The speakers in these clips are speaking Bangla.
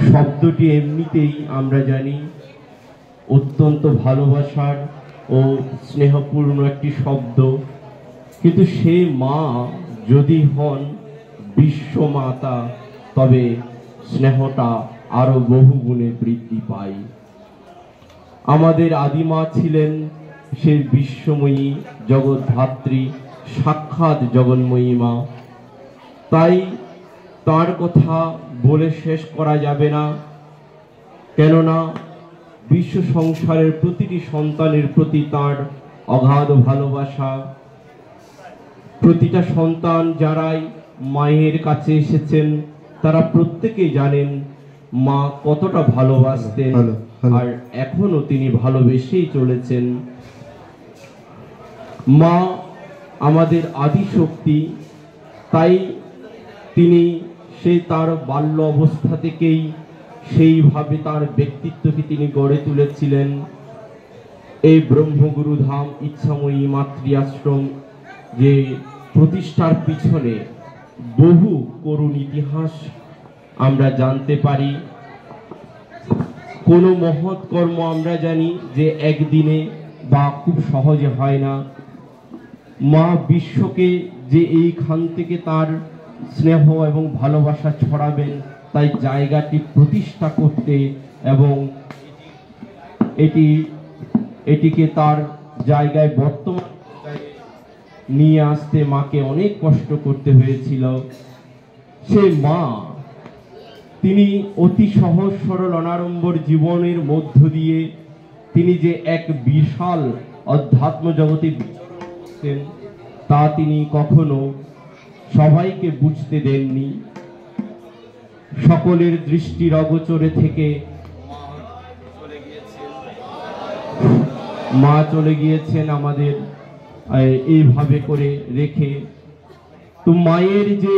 শব্দটি এমনিতেই আমরা জানি অত্যন্ত ভালোবাসার ও স্নেহপূর্ণ একটি শব্দ, কিন্তু সে মা যদি হন বিশ্বমাতা তবে স্নেহটা আরো বহু গুণে বৃদ্ধি পায়। আমাদের আদিমা ছিলেন সে বিশ্বময়ী জগদ্ধাত্রী, সাক্ষাৎ জগন্ময়ী মা। তাই তার কথা বলে শেষ করা যাবে না, কেননা বিশ্ব সংসারের প্রতিটি সন্তানের প্রতি তার অগাধ ভালোবাসা। প্রতিটা সন্তান যারাই মায়ের কাছে এসেছেন তারা প্রত্যেকেই জানেন মা কতটা ভালোবাসতেন, আর এখনো তিনি ভালোবেসেই চলেছেন। মা আমাদের আদি শক্তি, তাই তিনি সেই তার বাল্য অবস্থা থেকেই সেইভাবে তার ব্যক্তিত্বকে তিনি গড়ে তুলেছিলেন। এই ব্রহ্মগুরু ধাম ইচ্ছাময়ী মাতৃ আশ্রম যে প্রতিষ্ঠার পিছনে বহু করুণ ইতিহাস আমরা জানতে পারি। কোনো মহৎ কর্ম আমরা জানি যে একদিনে বা খুব সহজে হয় না। মা বিশ্বকে যে এইখান থেকে তার স্নেহ এবং ভালোবাসা ছড়াবেন, তাই জায়গাটি প্রতিষ্ঠা করতে এবং এটিকে তার জায়গায় বর্তমান নিয়ে আসতে মাকে অনেক কষ্ট করতে হয়েছিল। সে মা তিনি অতি সহজ সরল অনাড়ম্বর জীবনের মধ্য দিয়ে তিনি যে এক বিশাল অধ্যাত্ম জগতে বিচরণ করতেন তা তিনি কখনো সবাইকে বুঝতে দেননি। সকলের দৃষ্টির অগোচরে থেকে মা চলে গিয়েছেন আমাদের এইভাবে করে রেখে। তো মায়ের যে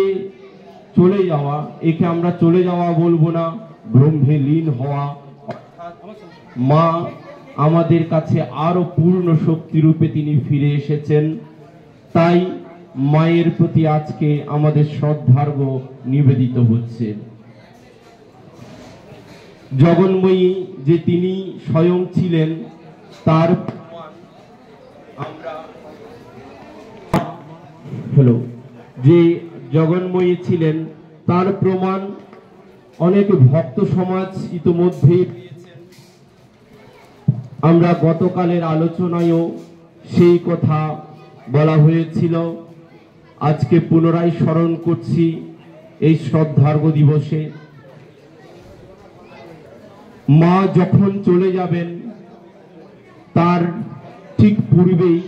চলে যাওয়া, একে আমরা চলে যাওয়া বলবো না, ব্রহ্মে লীন হওয়া। মা আমাদের কাছে আরো পূর্ণ শক্তি রূপে তিনি ফিরে এসেছেন। তাই মায়ের প্রতি আজকে আমাদের শ্রদ্ধার্ঘ নিবেদিত হচ্ছে। জগন্ময়ী যে তিনি স্বয়ং ছিলেন তার যে জগন্ময়ী ছিলেন তার প্রমাণ অনেক ভক্ত সমাজ ইতিমধ্যে দিয়েছেন। আমরা গতকালের আলোচনায়ও সেই কথা বলা হয়েছিল, আজকে পুনরায় স্মরণ করছি এই শ্রদ্ধার্ঘ দিবসে। মা যখন চলে যাবেন তার ঠিক পূর্বেই,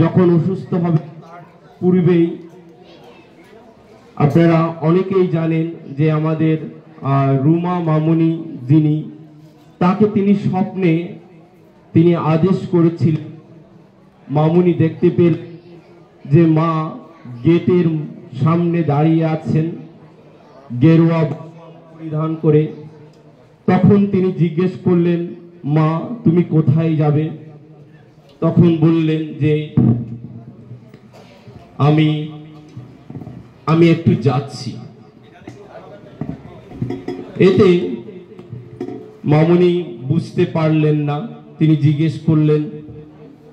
যখন অসুস্থ হবে তার পূর্বেই আপনারা অনেকেই জানেন যে আমাদের রুমা মামুনি যিনি, তাকে তিনি স্বপ্নে তিনি আদেশ করেছিলেন। মামুনি দেখতে পেল যে মা গেটের সামনে দাঁড়িয়ে আছেন গেরুয়া পরিধান করে। তখন তিনি জিজ্ঞেস করলেন, মা তুমি কোথায় যাবে? তখন বললেন যে আমি একটু যাচ্ছি। এতে মামুনি বুঝতে পারলেন না। তিনি জিজ্ঞেস করলেন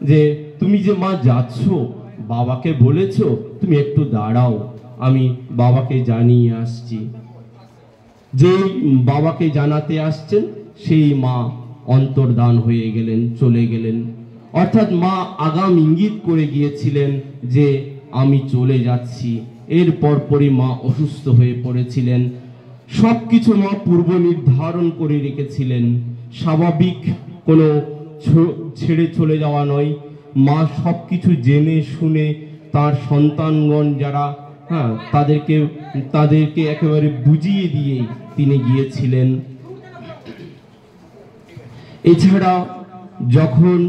যে তুমি যে মা যাচ্ছ, বাবাকে বলেছো? তুমি একটু দাঁড়াও, আমি বাবাকে জানিয়ে আসছি। যে বাবাকে জানাতে আসছেন সেই মা অন্তর্ধান হয়ে গেলেন, চলে গেলেন। অর্থাৎ মা আগাম ইঙ্গিত করে গিয়েছিলেন যে আমি চলে যাচ্ছি। এর পরপরই মা অসুস্থ হয়ে পড়েছিলেন। সবকিছু মা পূর্ব নির্ধারণ করে রেখেছিলেন, স্বাভাবিক কোনো ছেড়ে চলে যাওয়া নয়। মা সবকিছু জেনে শুনে তার সন্তানগণ যারা তাদেরকে একেবারে বুঝিয়ে দিয়ে তিনি গিয়েছিলেন। এছাড়া যখন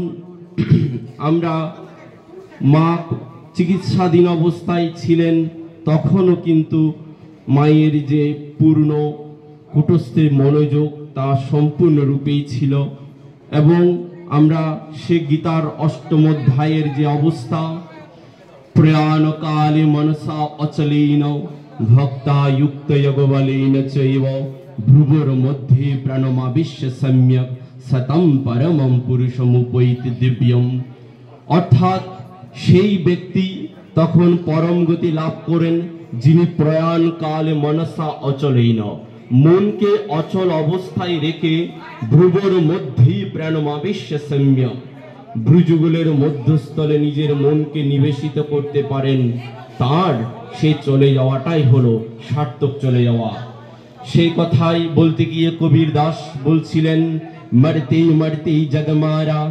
আমরা মা চিকিৎসাধীন অবস্থায় ছিলেন তখনও কিন্তু মায়ের যে পূর্ণ কুটস্থের মনোযোগ তা সম্পূর্ণরূপেই ছিল। এবং আমরা সে গীতার অষ্টম অধ্যায়ের যে অবস্থা, প্রয়াণকালে মনসা অচলেন ভক্তা যুক্ত যোগবলেন চৈব ভ্রুবর মধ্যে প্রাণমাবিশ্য সম্যক সতম পরমম পুরুষমুপৈতি দিব্যম। অর্থাৎ সেই ব্যক্তি তখন পরম গতি লাভ করেন যিনি প্রয়াণ কালে মনসা অচলেন, মনকে অচল অবস্থায় রেখে ভ্রুবর মধ্যে প্রাণমাবিশ্য সম্যক, ভ্রুযুগলের মধ্যস্থলে নিজের মনকে নিবেশিত করতে পারেন, তার সে চলে যাওয়াটাই হলো সার্থক চলে যাওয়া। সেই কথাই বলতে গিয়ে কবির দাস বলছিলেন, মরতে মরতে জগ মারা,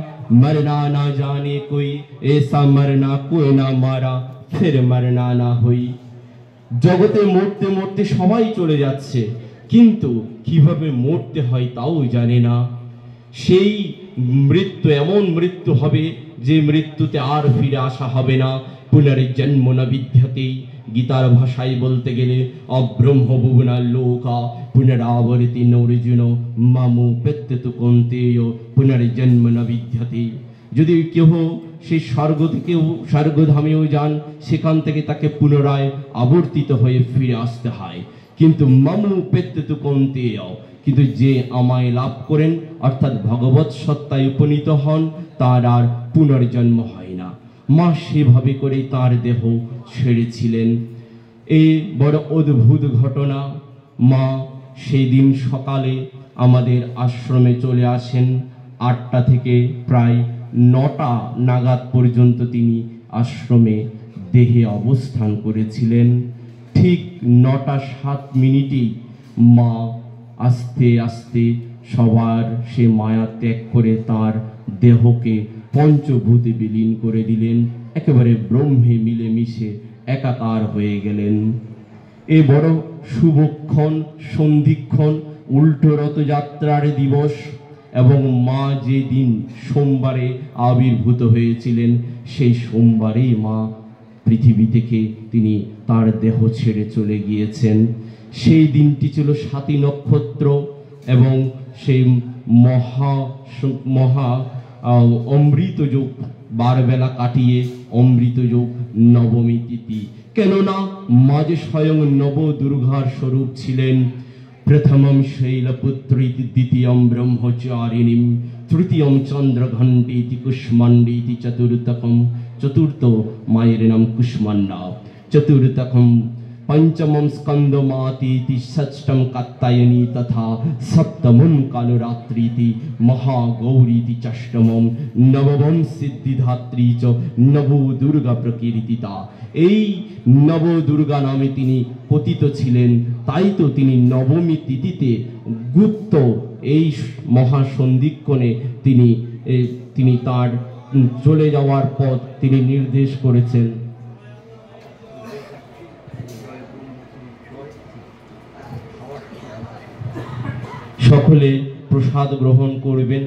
মরনা না জানে কোই, এসা মরনা কোই না মারা, ফির মরনা না হই। জগতে মরতে মরতে সবাই চলে যাচ্ছে, কিন্তু কিভাবে মরতে হয় তাও জানে না। সেই মৃত্যু এমন মৃত্যু হবে যে মৃত্যুতে আর ফিরে আসা হবে না। পুনর্জন্ম ন বিদ্যতে, গীতার ভাষায় বলতে গেলে অব্রহ্ম ভুবনা লোকা পুনরাবর্তি নৌর্জুন মামু পেত্যতু কৌন্তেয় পুনর্জন্ম ন বিদ্যতে। যদি কেহ সেই স্বর্গ থেকেও স্বর্গধামেও যান, সেখান থেকে তাকে পুনরায় আবর্তিত হয়ে ফিরে আসতে হয়। কিন্তু মামু পেত্যতু কৌন্তেয়, কিন্তু যে আমায় লাভ করেন অর্থাৎ ভগবৎ সত্তায় উপনীত হন, তার আর পুনর্জন্ম হয় না। মা সেভাবে করে তার দেহ ছেড়েছিলেন। এই বড় অদ্ভুত ঘটনা। মা সেই দিন সকালে আমাদের আশ্রমে চলে আসেন। 8টা থেকে প্রায় 9টা নাগাদ পর্যন্ত তিনি আশ্রমে দেহে অবস্থান করেছিলেন। ঠিক 9টা 7 মিনিটেই মা আস্তে আস্তে সবার সে মায়া ত্যাগ করে তার দেহকে পঞ্চভূতে বিলীন করে দিলেন, একেবারে ব্রহ্মে মিলেমিশে একাকার হয়ে গেলেন। এ বড় শুভক্ষণ, সন্ধিক্ষণ, উল্টো রথযাত্রার দিবস এবং মা যে দিন সোমবারে আবির্ভূত হয়েছিলেন, সেই সোমবারেই মা পৃথিবী থেকে তিনি তার দেহ ছেড়ে চলে গিয়েছেন। সেই দিনটি ছিল 7ই নক্ষত্র এবং সেই মহা অমৃত যোগ, 12 বেলা কাটিয়ে অমৃত যোগ নবমী তিথি। কেননা মা যে স্বয়ং নব দুর্গার স্বরূপ ছিলেন। প্রথমম শৈলপুত্রীতি, দ্বিতীয়ম ব্রহ্মচারিণীম, তৃতীয়ম চন্দ্রঘণ্টেতি কুষ্মাণ্ডেতি, চতুর্থ মায়ের নাম কুষ্মাণ্ডা, চতুর্থকম पंचमम स्कंदमातीति, षष्ठम कात्यायनी तथा सप्तमम कालरात्रीति, महागौरीति षष्ठमम, नवमम सिद्धिधात्री च नवो दुर्गा प्रकीर्तिता। এই নব দুর্গা নামে তিনি পতিত ছিলেন, তাই তো তিনি নবমী তিথিতে গুপ্ত এই মহাসন্ধিক্ষণে তিনি তার চলে যাওয়ার পথ তিনি নির্দেশ করেছেন। সকলে প্রসাদ গ্রহণ করবেন।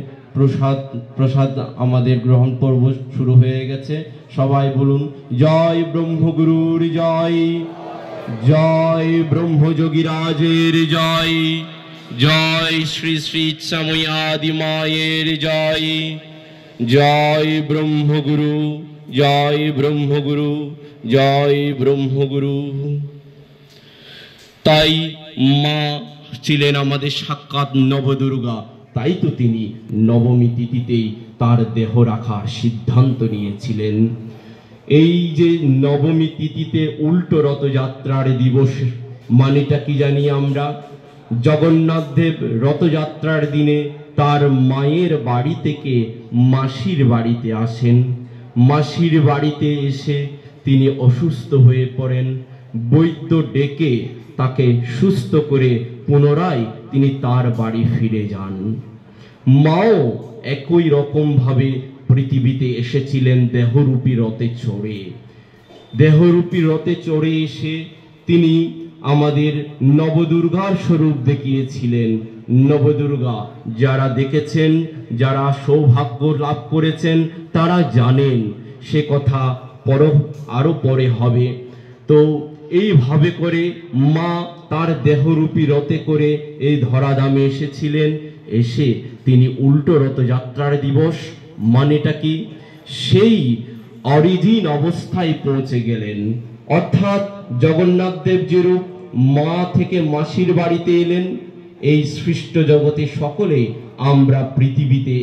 প্রসাদ আমাদের গ্রহণ পর্ব শুরু হয়ে গেছে। সবাই বলুন জয় ব্রহ্মগুরুর জয়, জয় ব্রহ্মযোগীরাজের জয়, জয় শ্রী শ্রী ইচ্ছাময়ী আদি মায়ের জয়, জয় ব্রহ্মগুরু, জয় ব্রহ্মগুরু, জয় ব্রহ্মগুরু। তাই মা ছিলেন আমাদের সাক্ষাৎ নবদুর্গা, তাই তো তিনি নবমী তিথিতেই তার দেহ রাখার সিদ্ধান্ত নিয়েছিলেন। এই যে নবমী তিথিতে উল্টো রথযাত্রার দিবস, মানেটা কি জানি আমরা? জগন্নাথ দেব রথযাত্রার দিনে তার মায়ের বাড়ি থেকে মাসির বাড়িতে আসেন। মাসির বাড়িতে এসে তিনি অসুস্থ হয়ে পড়েন। বৈদ্য ডেকে তাকে সুস্থ করে পুনরায় তিনি তার বাড়ি ফিরে যান। মাও একই রকম ভাবে পৃথিবীতে এসেছিলেন দেহরূপী রথে চড়ে। দেহরূপী রথে চড়ে এসে তিনি আমাদের নবদুর্গার স্বরূপ দেখিয়েছিলেন। নবদুর্গা যারা দেখেছেন, যারা সৌভাগ্য লাভ করেছেন, তারা জানেন। সে কথা আরো পরে হবে। তো এইভাবে করে মা তার দেহরূপী রথে করে এই ধরাধামে এসেছিলেন। এসে তিনি উল্টো রথযাত্রার দিবস, মানেটা কি? সেই অরিজিন অবস্থায় পৌঁছে গেলেন। অর্থাৎ জগন্নাথ দেব যে রূপ মা থেকে মাসির বাড়িতে এলেন, এই সৃষ্ট জগতে সকলে আমরা পৃথিবীতে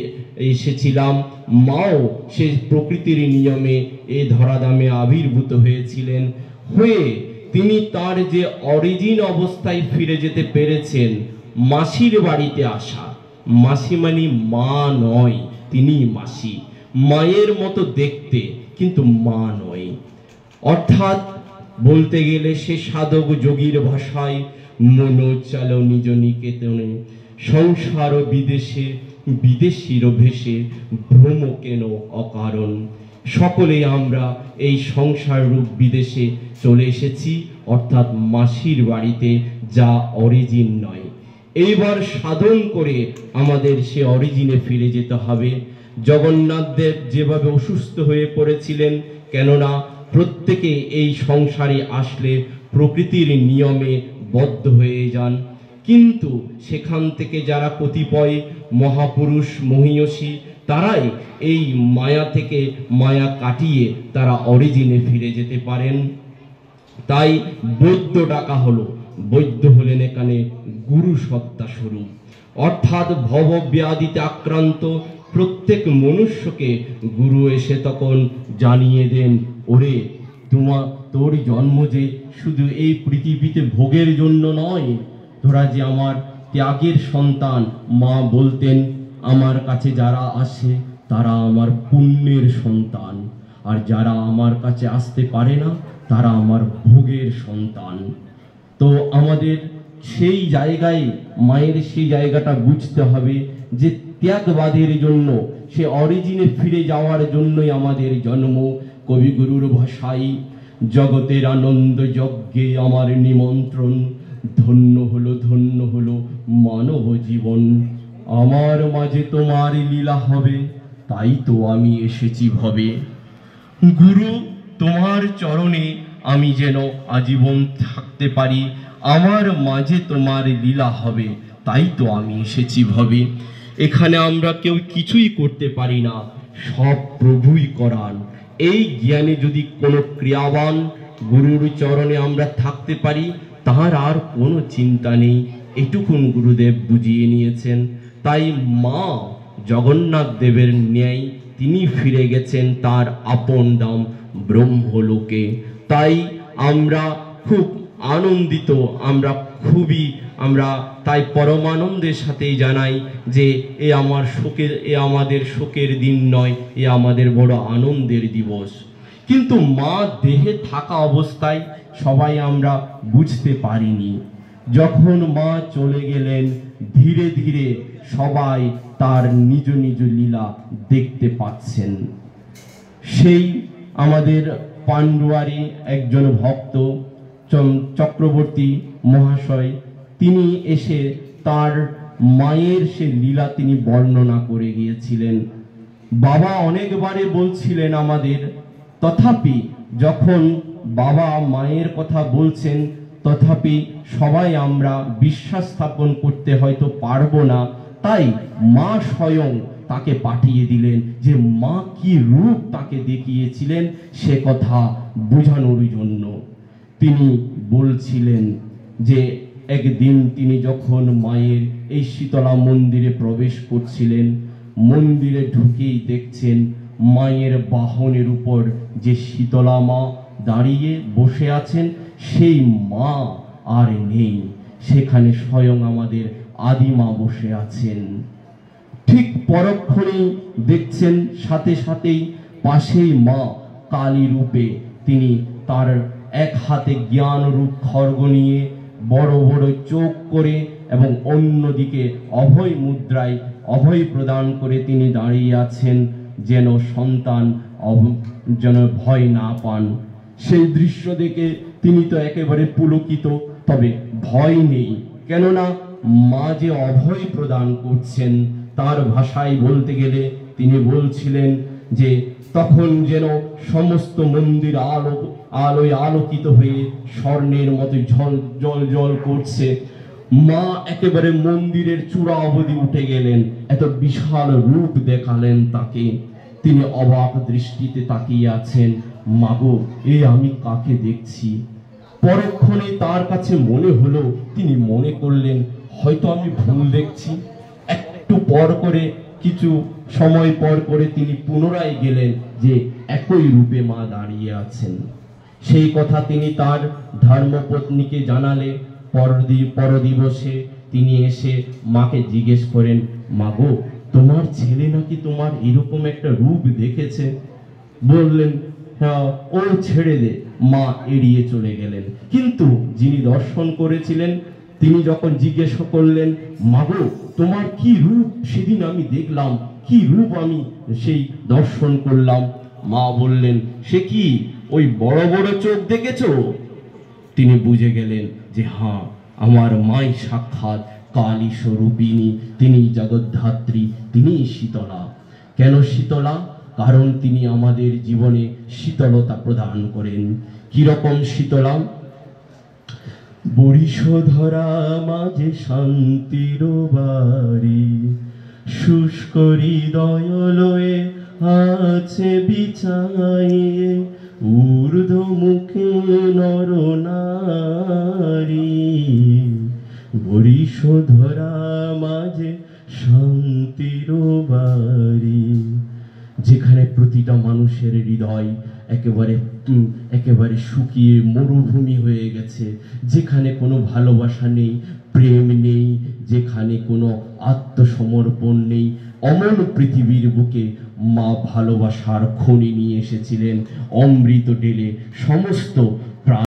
এসেছিলাম। মাও সে প্রকৃতির নিয়মে এ ধরাধামে আবির্ভূত হয়েছিলেন, হয়ে তিনি তার যে অরিজিন অবস্থায় ফিরে যেতে পেরেছেন, মাসির বাড়িতে আসা। মাসি মানে মা নয়, তিনি মাসি, মায়ের মতো দেখতে কিন্তু মা নয়। অর্থাৎ বলতে গেলে সে সাধক যোগীর ভাষায় মনো চালো নিজ নিকেতনে, সংসার বিদেশে বিদেশির ভেসে ভ্রম কেন অকারণ। সকলে আমরা এই সংসার রূপ বিদেশে চলে এসেছি, অর্থাৎ মাসির বাড়িতে, যা অরিজিন নয়। এইবার সাধন করে আমাদের সে অরিজিনে ফিরে যেতে হবে। জগন্নাথ দেব যেভাবে অসুস্থ হয়ে পড়েছিলেন, কেননা প্রত্যেকে এই সংসারে আসলে প্রকৃতির নিয়মে বদ্ধ হয়ে যান, কিন্তু সেখান থেকে যারা কতিপয় মহাপুরুষ মহীয়সী, তারাই এই মায়া থেকে মায়া কাটিয়ে তারা অরিজিনে ফিরে যেতে পারেন। তাই বৈদ্য ডাকা হলো। বৈদ্য হলেন এখানে গুরু সত্তা স্বরূপ, অর্থাৎ ভব ব্যাধিতে আক্রান্ত প্রত্যেক মনুষ্যকে গুরু এসে তখন জানিয়ে দেন, ওরে তোর জন্ম যে শুধু এই পৃথিবীতে ভোগের জন্য নয়, তোরা যে আমার ত্যাগের সন্তান। মা বলতেন, আমার কাছে যারা আসে তারা আমার পুণ্যের সন্তান, আর যারা আমার কাছে আসতে পারে না তারা আমার ভোগের সন্তান। তো আমাদের সেই জায়গায়, মায়ের সেই জায়গাটা বুঝতে হবে যে ত্যাগবাদের জন্য, সে অরিজিনে ফিরে যাওয়ার জন্যই আমাদের জন্ম। কবিগুরুর ভাষায়, জগতের আনন্দ যজ্ঞে আমার নিমন্ত্রণ, ধন্য হলো মানব জীবন। আমার মাঝে তোমার লীলা হবে, তাই তো আমি এসেছি ভবে। গুরু, তোমার চরণে আমি যেন আজীবন থাকতে পারি, আমার মাঝে তোমার লীলা হবে, তাই তো আমি এসেছি ভবে। এখানে আমরা কেউ কিছুই করতে পারি না, সব প্রভুই করান। এই জ্ঞানে যদি কোনো ক্রিয়াবান গুরুর চরণে আমরা থাকতে পারি, তাহার আর কোনো চিন্তা নেই, এটুকুন গুরুদেব বুঝিয়ে নিয়েছেন। তাই মা জগন্নাথ দেবের ন্যায় তিনি ফিরে গেছেন তার আপন ধাম ব্রহ্মলোকে। তাই আমরা খুব আনন্দিত, আমরা তাই পরমানন্দের সাথেই জানাই যে আমাদের শোকের দিন নয়, এ আমাদের বড় আনন্দের দিবস। কিন্তু মা দেহে থাকা অবস্থায় সবাই আমরা বুঝতে পারিনি। যখন মা চলে গেলেন, ধীরে ধীরে সবাই তার নিজ নিজ লীলা দেখতে পাচ্ছেন। সেই আমাদের পান্ডুয়ারি একজন ভক্ত চক্রবর্তী মহাশয়, তিনি এসে তার মায়ের সে লীলা তিনি বর্ণনা করে গিয়েছিলেন। বাবা অনেকবারে বলছিলেন আমাদের, তথাপি যখন বাবা মায়ের কথা বলছেন, তথাপি সবাই আমরা বিশ্বাস স্থাপন করতে হয়তো পারবো না। তাই মা স্বয়ং তাকে পাঠিয়ে দিলেন, যে মা কি রূপ তাকে দেখিয়েছিলেন সে কথা বোঝানোর জন্য। তিনি বলছিলেন যে একদিন তিনি যখন মায়ের এই শীতলা মন্দিরে প্রবেশ করছিলেন, মন্দিরে ঢুকেই দেখছেন মায়ের বাহনের উপর যে শীতলা মা দাঁড়িয়ে বসে আছেন, সেই মা আর নেই, সেখানে স্বয়ং আমাদের আদিমা বসে আছেন। ঠিক পরক্ষণেই দেখছেন সাথে সাথেই পাশেই মা কালী রূপে, তিনি তার এক হাতে জ্ঞান রূপ খড়গ নিয়ে বড় বড় চোখ করে এবং অন্যদিকে অভয় মুদ্রায় অভয় প্রদান করে তিনি দাঁড়িয়ে আছেন, যেন সন্তান যেন ভয় না পান। সেই দৃশ্য দেখে তিনি তো একেবারে পুলকিত, তবে ভয় নেই, কেননা মা যে অভয় প্রদান করছেন। তার ভাষায় বলতে গেলে তিনি বলছিলেন যে তখন যেন সমস্ত মন্দির আলোয় আলোকিত হয়ে স্বর্ণের মতো জল করছে। মা একেবারে মন্দিরের চূড়া অবধি উঠে গেলেন, এত বিশাল রূপ দেখালেন তাকে। তিনি অবাক দৃষ্টিতে তাকিয়ে আছেন, মাগো এ আমি কাকে দেখছি। পরক্ষণে তার কাছে মনে হলো, তিনি মনে করলেন হয়তো আমি ভুল দেখছি। একটু পর করে, কিছু সময় পর করে তিনি পুনরায় গেলেন, যে একই রূপে মা দাঁড়িয়ে আছেন। সেই কথা তিনি তার ধর্মপত্নীকে জানালে। পরদিবসে তিনি এসে মাকে জিজ্ঞেস করেন, মাগো, তোমার ছেলে নাকি তোমার এরকম একটা রূপ দেখেছে। বললেন, হ্যাঁ, ও ছেড়ে দে। মা এড়িয়ে চলে গেলেন। কিন্তু যিনি দর্শন করেছিলেন তিনি যখন জিজ্ঞেস করলেন, মাগো, তোমার কি রূপ সেদিন আমি দেখলাম, কি রূপ আমি সেই দর্শন করলাম। মা বললেন, সে কি ওই বড় বড় চোখ দেখেছো? তিনি বুঝে গেলেন যে হ্যাঁ, আমার মাই সাক্ষাৎ কালী স্বরূপিণী, তিনি জগদ্ধাত্রী, তিনি শীতলা। কেন শীতলা? কারণ তিনি আমাদের জীবনে শীতলতা প্রদান করেন। কিরকম শীতলা? বরিশধরা মাঝে শান্তির বাড়ি, শুষ্ক হৃদয় লয়ে আছে বিছাইয়ে, ঊর্ধ্ব মুখে নরনারী। বরিশধরা মাঝে শান্তির বাড়ি, যেখানে প্রতিটা মানুষের হৃদয় একেবারে শুকিয়ে মরুভূমি হয়ে গেছে, যেখানে কোনো ভালোবাসা নেই, প্রেম নেই, যেখানে কোনো আত্মসমর্পণ নেই, অমন পৃথিবীর বুকে মা ভালোবাসার খনি নিয়ে এসেছিলেন, অমৃত ঢেলে সমস্ত প্রাণ